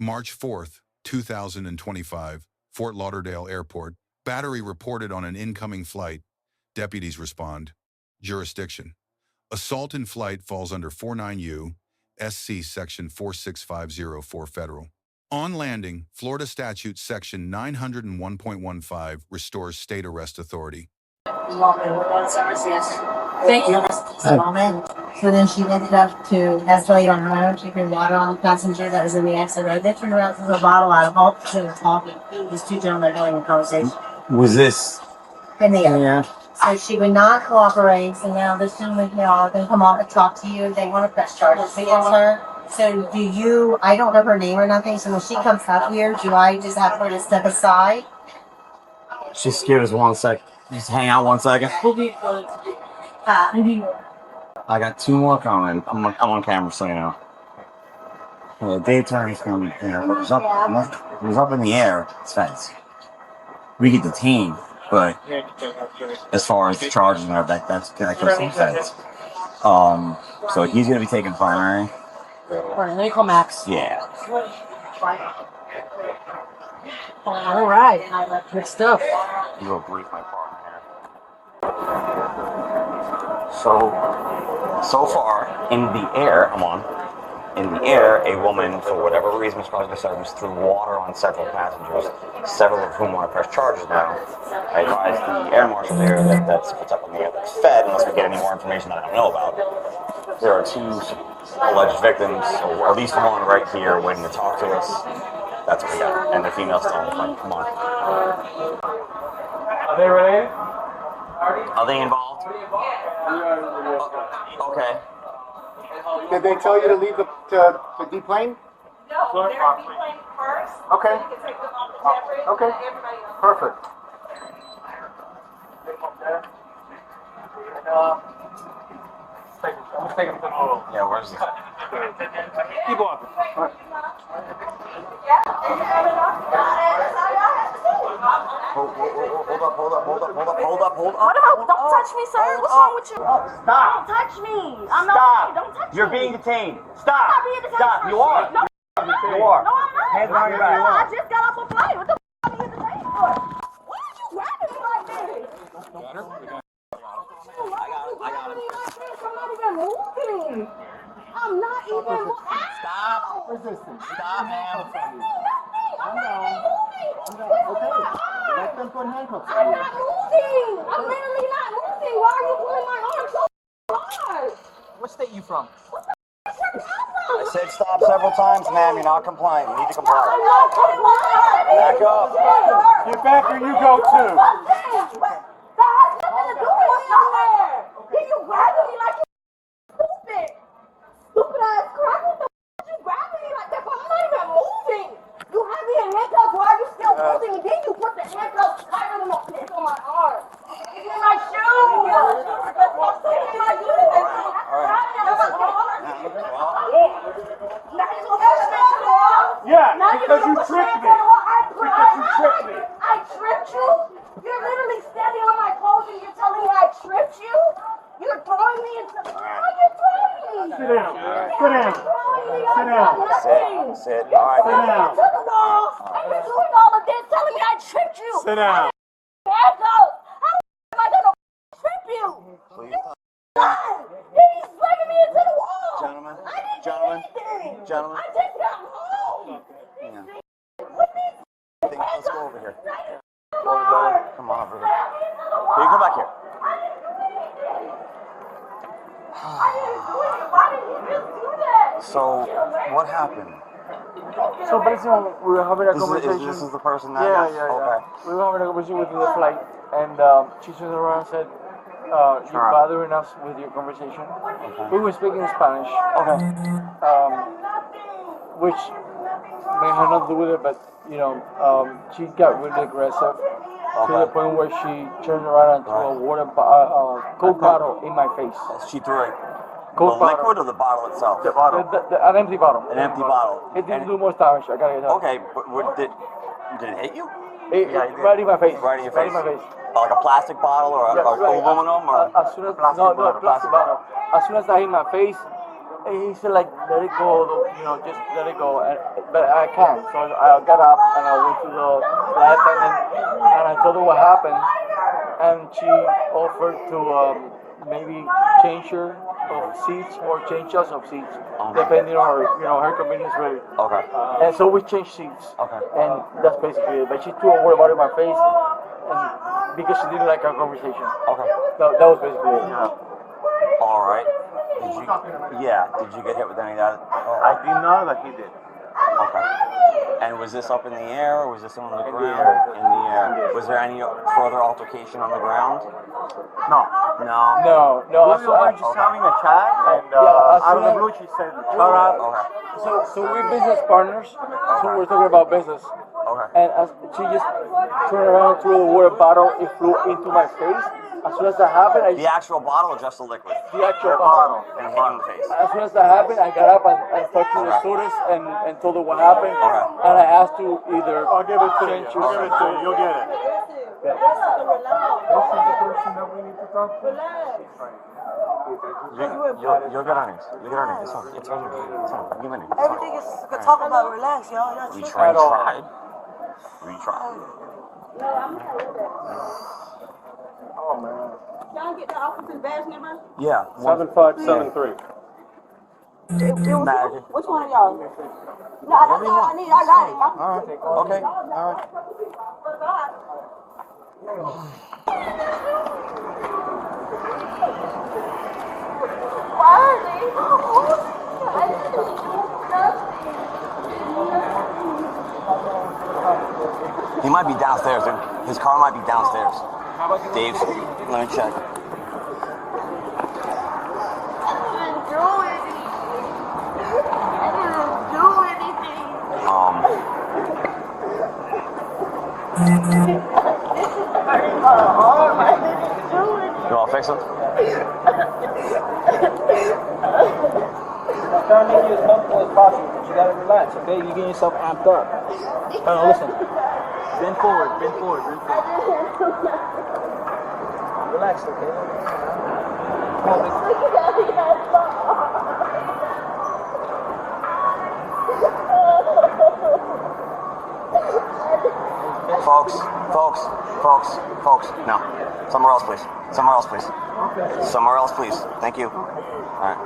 March 4th, 2025, Fort Lauderdale Airport. Battery reported on an incoming flight. Deputies respond. Jurisdiction. Assault in flight falls under 49 U.S.C. Section 46504 Federal. On landing, Florida Statute Section 901.15 restores state arrest authority. Thank you. Moment. So then she ended up to escalate on her own. She threw water on the passenger that was in the exit row. They turned around with a bottle out of all she was talking. These two gentlemen are having a conversation. Was this In the air. Yeah. So she would not cooperate. So now this gentleman, are going to come on and talk to you. They want to press charges against her. So do you, I don't know her name or nothing. So when she comes up here, do I just have her to step aside? Just give us 1 sec. Just hang out 1 second. I got 2 more coming. I'm on camera, so you know. The day attorney's coming. You know, it was up in the air. It's fence. We get detained, but as far as the charges and everything, that goes to the fence. So he's gonna be taking primary. Let me call Max. Yeah. All right. Good stuff. You will brief my partner here. So far, in the air, a woman, for whatever reason, was causing disturbance, threw water on several passengers, several of whom want to press charges now. I advise the air marshal there that that's what's up in the air that's fed, unless we get any more information that I don't know about. There are 2 alleged victims, or at least one right here waiting to talk to us. That's what we got. And the female's still in the front. Come on. Are they related? Are they involved? Okay. Did they tell you to leave the deplane? No, they're deplaned first. Okay. So you can take them off the jet bridge. Okay. Everybody else. Perfect. Let's take them to the hall. Yeah, where's the... Keep walking. Hold up. What about? Don't touch me, sir. What's wrong with you? Stop. Don't touch me. I'm not. Stop. Don't touch me. You're being detained. I'm Stop. not being detained Stop. for You are. shit. No, You are. no, I'm not. Hands behind your back. I just got off a flight. What the f*** are you detained for? Why are you grabbing me like this? Why are you grabbing me like this? I'm not even moving. I'm not even moving. Stop. Resistance. Stop, ma'am. I'm not even moving. Okay. Let them put handcuffs on I'm you. not moving. I'm literally not moving. Why are you pulling my arm so hard? What state you from? What the f*** is your problem? I said stop several times, ma'am. You're not complying. You need to comply. I'm not pulling my arm. Back up. Get back or you go too. That has nothing to do with somewhere. Did you grabbing me like you stupid? Stupid ass crap. What the f*** you grabbing me like that for? I'm not even moving. You have me in handcuffs. Why are you still holding me? Then you put the handcuffs tighter than a pin on my arm. It's in my shoe. It's in my uniform. Yeah, because you tricked me. Because you tricked me. I tripped you? You're literally standing on my clothes and you're telling me I tripped you? You're throwing me into... Why are you throwing me? Sit down. Sit down. Sit down. Sit. All right. Sit down. To the wall. And you're doing all of this, telling me I tripped you. Sit down. Hands up. How the am I gonna trip you? Please. He's slamming me into the wall. Gentlemen. I didn't do Gentlemen. anything. Gentlemen. I just got home. Let's go over here. Come Come on over here. Here, come back here. Why did you just do that? So, what happened? So basically, we were having a conversation. This is the person that... Yeah. Okay. We were having a conversation within the flight, and she turned around and said, "You're bothering us with your conversation." We were speaking Spanish, Okay. which may have nothing to do with it, but she got really aggressive to the point where she turned around and threw a Coke bottle in my face. She threw it. Coke The bottle. liquid or the bottle itself? The bottle. An empty bottle. An empty bottle. It didn't do more damage. I gotta get that. Okay, but did it hit you? Yeah, right in my face. Right in your Right face. in my face. Like a plastic bottle or Yeah, right. aluminum or As soon as plastic bottle. As soon as that hit my face, he said like, let it go, you know, just let it go. But I can't. So I got up and I went to the flight attendant and I told her what happened. And she offered to maybe change her of seats or change us of seats, depending on her, you know, her convenience really. Okay. And so we changed seats. Okay. And that's basically it. But she threw a word about it in my face, and because she didn't like our conversation. Okay. That was basically it. Yeah. All right. Did you? Yeah. Did you get hit with any of that? I did know that he did. Okay. And was this up in the air, or was this on the ground? In the air. Was there any further altercation on the ground? No. No. No. We were just having a chat, and out of the blue she said, "Shut up." Okay. So we're business partners. So we're talking about business. Okay. And she just turned around, threw the water bottle, it flew into my face. As soon as that happened, The actual bottle or just the liquid? the actual bottle. And hit him in the face. As soon as that happened, I got up and talked to the stewardess and told her what happened. Okay. And I asked to either I'll give it to you. change I'll give it to you. You'll get it. This is the person that we need to talk to. You'll get earnings. You'll get earnings. It's fine. It's right here. It's fine. Give me earnings. Everything is good talk about. Relax, y'all. We tried. We tried. Oh man. Y'all get the officer's badge number? Yeah. 7573. Which one of y'all? No, that's all I need. I got it. All right. Okay. All right. He might be downstairs, dude. His car might be downstairs. Dave, let me check. You want to fix him? I'm trying to make you as comfortable as possible, but you gotta relax, okay? You're getting yourself amped up. Oh, listen. Bend forward. Relax, okay? Come on, Folks. No. Somewhere else, please. Somewhere else, please. Thank you. All right.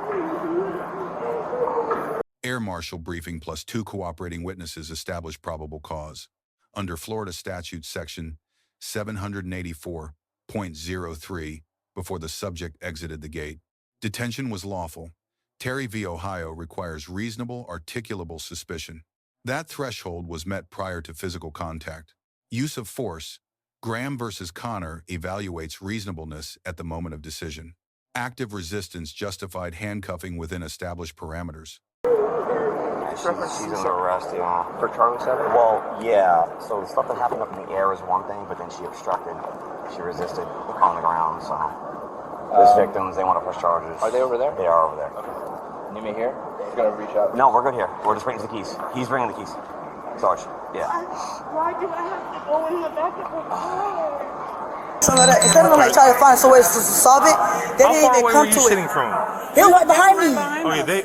Air Marshal briefing plus 2 cooperating witnesses established probable cause. Under Florida Statute Section 784.03, before the subject exited the gate. Detention was lawful. Terry v. Ohio requires reasonable, articulable suspicion. That threshold was met prior to physical contact. Use of force. Graham versus Connor evaluates reasonableness at the moment of decision. Active resistance justified handcuffing within established parameters. She's under arrest, yeah. For Charlie 7? Well, yeah. So the stuff that happened up in the air is one thing, but then she obstructed. She resisted on the ground, so. There's victims, they want to press charges. Are they over there? They are over there. Okay. Need me here? He's gonna reach out. No, we're good here. We're just waiting for the keys. He's bringing the keys. Sarge, yeah. Why do I have to go in the back of the car? Instead of them like trying to find some ways to solve it, they How didn't far even away come were you to sitting it. from? They were right behind me.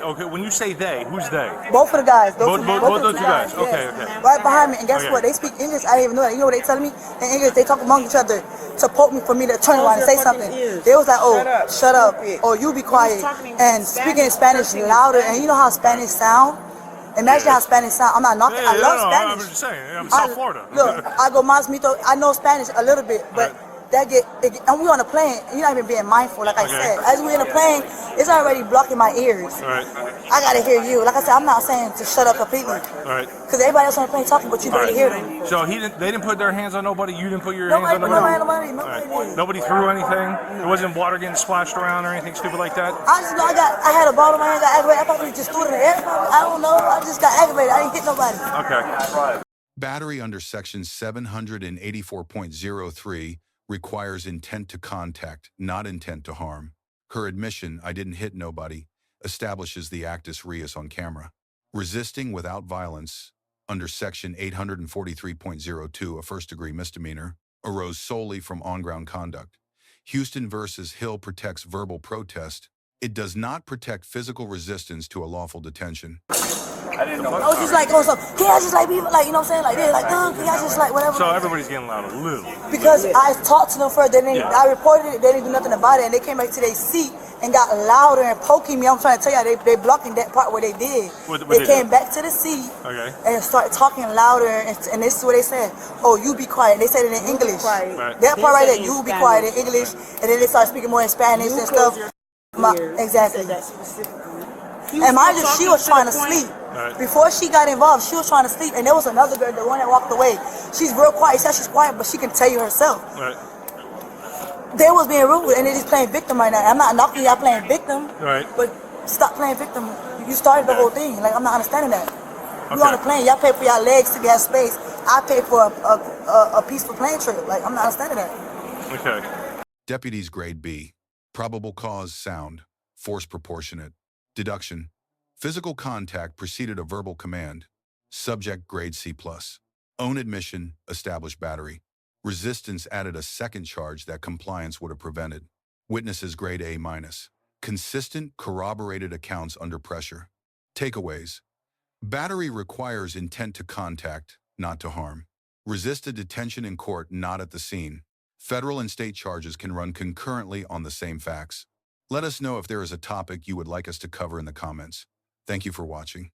Okay, when you say they, who's they? Both of the guys. Both those two guys. Okay. Right behind me. And guess Okay. what? They speak English. I didn't even know that. You know what they telling me? In English, they talk among each other to poke me for me to turn around and say something. They was like, oh, shut up. Or you be quiet. And speaking in Spanish louder. And you know how Spanish sound? Imagine how Spanish sound. I'm not knocking. I love Spanish. I'm just saying. I'm South Florida. Look, I go más mito. I know Spanish a little bit, but and we on a plane. You're not even being mindful. Like I said, as we in a plane, it's already blocking my ears. Right. I gotta hear you. Like I said, I'm not saying to shut up completely. Right. Because everybody else on the plane talking, but you barely hear them. So they didn't put their hands on nobody. You didn't put your hands on nobody. Nobody. Nobody threw anything. There wasn't water getting splashed around or anything stupid like that. I just know I had a ball in my hand, got aggravated. I thought we just threw it in the air. I don't know. I just got aggravated. I didn't hit nobody. Okay. Battery under Section 784.03 requires intent to contact, not intent to harm. Her admission, I didn't hit nobody, establishes the actus reus on camera. Resisting without violence, under Section 843.02, a first-degree misdemeanor, arose solely from on-ground conduct. Houston versus Hill protects verbal protest It does not protect physical resistance to a lawful detention. I didn't know. I was just like, oh, so can I just like be like, you know what I'm saying? Like, they're like, can I just like whatever? So everybody's getting loud a little. Because I talked to them first, then I reported it, they didn't do nothing about it, and they came back to their seat and got louder and poking me. I'm trying to tell you, they blocking that part where they did. What they they came did? back to the seat Okay. and started talking louder, and this is what they said. Oh, you be quiet. They said it in English. Right. That part right there, you be quiet in English, and then they started speaking more in Spanish and stuff. Exactly. And mind you, she was trying to sleep. Right. Before she got involved, she was trying to sleep, and there was another girl, the one that walked away. She's real quiet. She said she's quiet, but she can tell you herself. Right. They was being rude, and they're just playing victim right now. I'm not knocking y'all playing victim, Right. but stop playing victim. You started the whole thing. Like, I'm not understanding that. You on the Okay. plane, y'all pay for y'all legs to get space. I pay for a peaceful plane trip. Like, I'm not understanding that. Okay. Deputies grade B. Probable cause sound. Force proportionate. Deduction. Physical contact preceded a verbal command. Subject grade C+. Own admission, established battery. Resistance added a second charge that compliance would have prevented. Witnesses grade A-. Consistent, corroborated accounts under pressure. Takeaways. Battery requires intent to contact, not to harm. Resisted detention in court, not at the scene. Federal and state charges can run concurrently on the same facts. Let us know if there is a topic you would like us to cover in the comments. Thank you for watching.